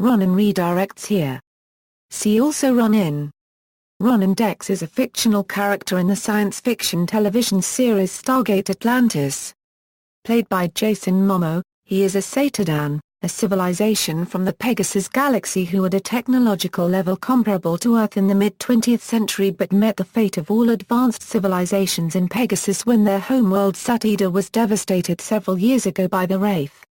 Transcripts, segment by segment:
Ronin redirects here. See also Ronin. Ronon Dex is a fictional character in the science fiction television series Stargate Atlantis. Played by Jason Momoa, he is a Satedan, a civilization from the Pegasus Galaxy who had a technological level comparable to Earth in the mid-20th century but met the fate of all advanced civilizations in Pegasus when their homeworld Sateda was devastated several years ago by the Wraith.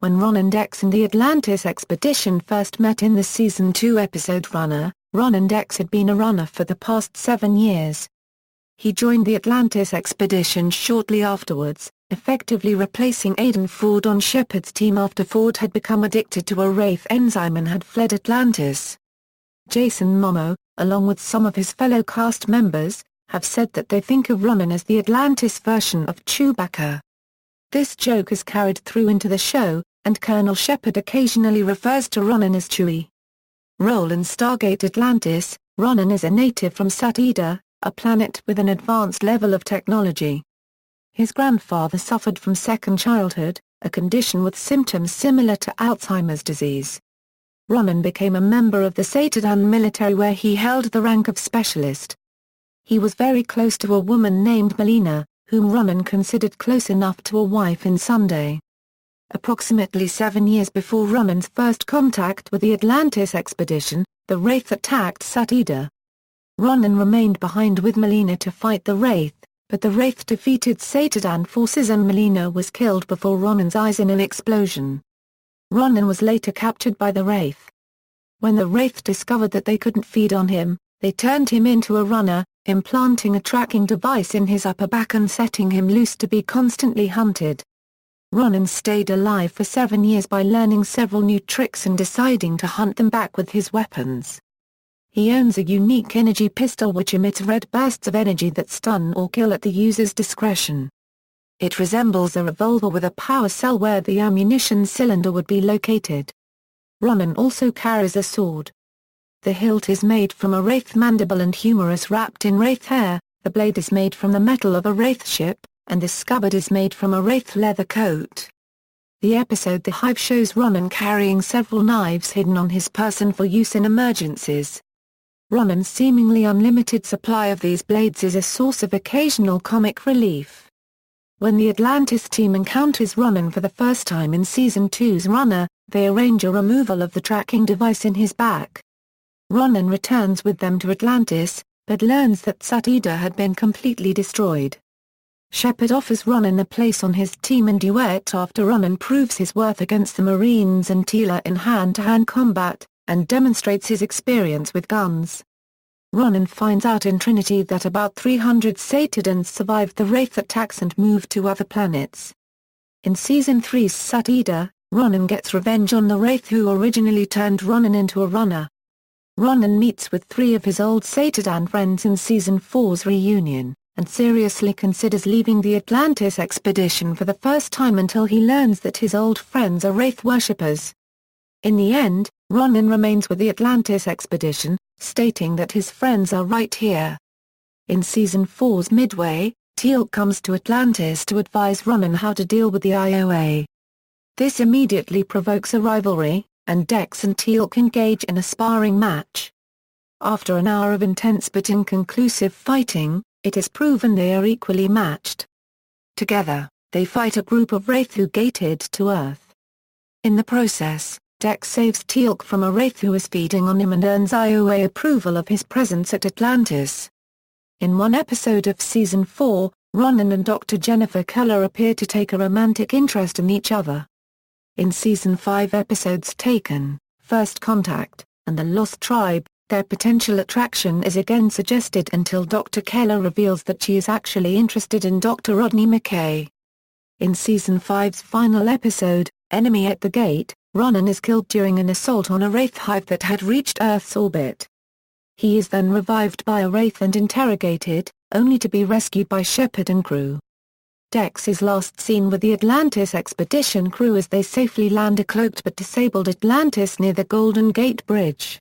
When Ronon Dex and the Atlantis Expedition first met in the Season 2 episode Runner, Ronon Dex had been a runner for the past 7 years. He joined the Atlantis Expedition shortly afterwards, effectively replacing Aiden Ford on Sheppard's team after Ford had become addicted to a Wraith enzyme and had fled Atlantis. Jason Momoa, along with some of his fellow cast members, have said that they think of Ronin as the Atlantis version of Chewbacca. This joke is carried through into the show, and Colonel Sheppard occasionally refers to Ronin as Chewie. Role in Stargate Atlantis, Ronin is a native from Sateda, a planet with an advanced level of technology. His grandfather suffered from second childhood, a condition with symptoms similar to Alzheimer's disease. Ronin became a member of the Satedan military where he held the rank of specialist. He was very close to a woman named Melina, whom Ronin considered close enough to a wife in Sunday. Approximately 7 years before Ronin's first contact with the Atlantis Expedition, the Wraith attacked Sateda. Ronin remained behind with Melina to fight the Wraith, but the Wraith defeated Satedan forces and Melina was killed before Ronin's eyes in an explosion. Ronin was later captured by the Wraith. When the Wraith discovered that they couldn't feed on him, they turned him into a runner, implanting a tracking device in his upper back and setting him loose to be constantly hunted. Ronin stayed alive for 7 years by learning several new tricks and deciding to hunt them back with his weapons. He owns a unique energy pistol which emits red bursts of energy that stun or kill at the user's discretion. It resembles a revolver with a power cell where the ammunition cylinder would be located. Ronin also carries a sword. The hilt is made from a Wraith mandible and humerus wrapped in Wraith hair, the blade is made from the metal of a Wraith ship, and the scabbard is made from a Wraith leather coat. The episode The Hive shows Ronin carrying several knives hidden on his person for use in emergencies. Ronin's seemingly unlimited supply of these blades is a source of occasional comic relief. When the Atlantis team encounters Ronin for the first time in Season 2's Runner, they arrange a removal of the tracking device in his back. Ronin returns with them to Atlantis, but learns that Sateda had been completely destroyed. Sheppard offers Ronin a place on his team in Duet after Ronin proves his worth against the Marines and Teela in hand-to-hand combat, and demonstrates his experience with guns. Ronin finds out in Trinity that about 300 Satedans survived the Wraith attacks and moved to other planets. In Season 3's Sateda, Ronin gets revenge on the Wraith who originally turned Ronin into a runner. Ronin meets with 3 of his old Satedan friends in Season 4's reunion, and seriously considers leaving the Atlantis Expedition for the first time until he learns that his old friends are Wraith worshippers. In the end, Ronin remains with the Atlantis Expedition, stating that his friends are right here. In Season 4's midway, Teal'c comes to Atlantis to advise Ronin how to deal with the IOA. This immediately provokes a rivalry, and Dex and Teal'c engage in a sparring match. After an hour of intense but inconclusive fighting, it is proven they are equally matched. Together, they fight a group of Wraith who gated to Earth. In the process, Dex saves Teal'c from a Wraith who is feeding on him and earns IOA approval of his presence at Atlantis. In one episode of Season 4, Ronin and Dr. Jennifer Keller appear to take a romantic interest in each other. In Season 5 episodes Taken, First Contact, and The Lost Tribe, their potential attraction is again suggested until Dr. Keller reveals that she is actually interested in Dr. Rodney McKay. In Season 5's final episode, Enemy at the Gate, Ronin is killed during an assault on a Wraith hive that had reached Earth's orbit. He is then revived by a Wraith and interrogated, only to be rescued by Sheppard and crew. Dex is last seen with the Atlantis Expedition crew as they safely land a cloaked but disabled Atlantis near the Golden Gate Bridge.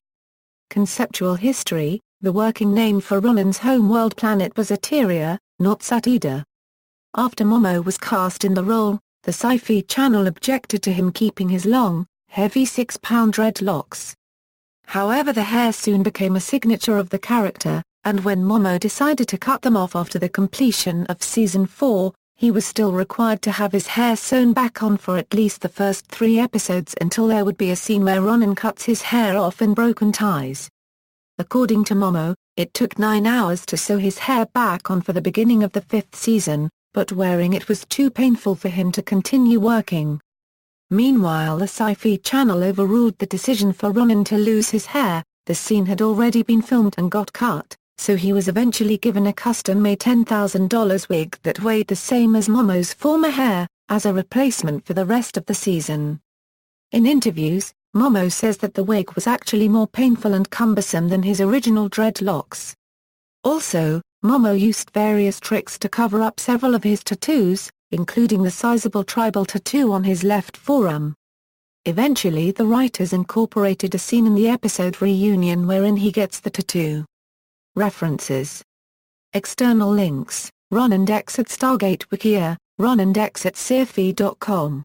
Conceptual history: the working name for Ronin's homeworld planet was Eteria, not Sateda. After Momoa was cast in the role, the Sci-Fi Channel objected to him keeping his long, heavy 6-pound dreadlocks. However, the hair soon became a signature of the character, and when Momoa decided to cut them off after the completion of Season 4, he was still required to have his hair sewn back on for at least the first 3 episodes until there would be a scene where Ronin cuts his hair off in broken ties. According to Momoa, it took 9 hours to sew his hair back on for the beginning of the 5th season, but wearing it was too painful for him to continue working. Meanwhile, the Sci-Fi Channel overruled the decision for Ronin to lose his hair. The scene had already been filmed and got cut, so he was eventually given a custom-made $10,000 wig that weighed the same as Momoa's former hair, as a replacement for the rest of the season. In interviews, Momoa says that the wig was actually more painful and cumbersome than his original dreadlocks. Also, Momoa used various tricks to cover up several of his tattoos, including the sizable tribal tattoo on his left forearm. Eventually, the writers incorporated a scene in the episode Reunion wherein he gets the tattoo. References. External links: Ronon Dex at Stargate Wikia, Ronon Dex at sci-fi.com.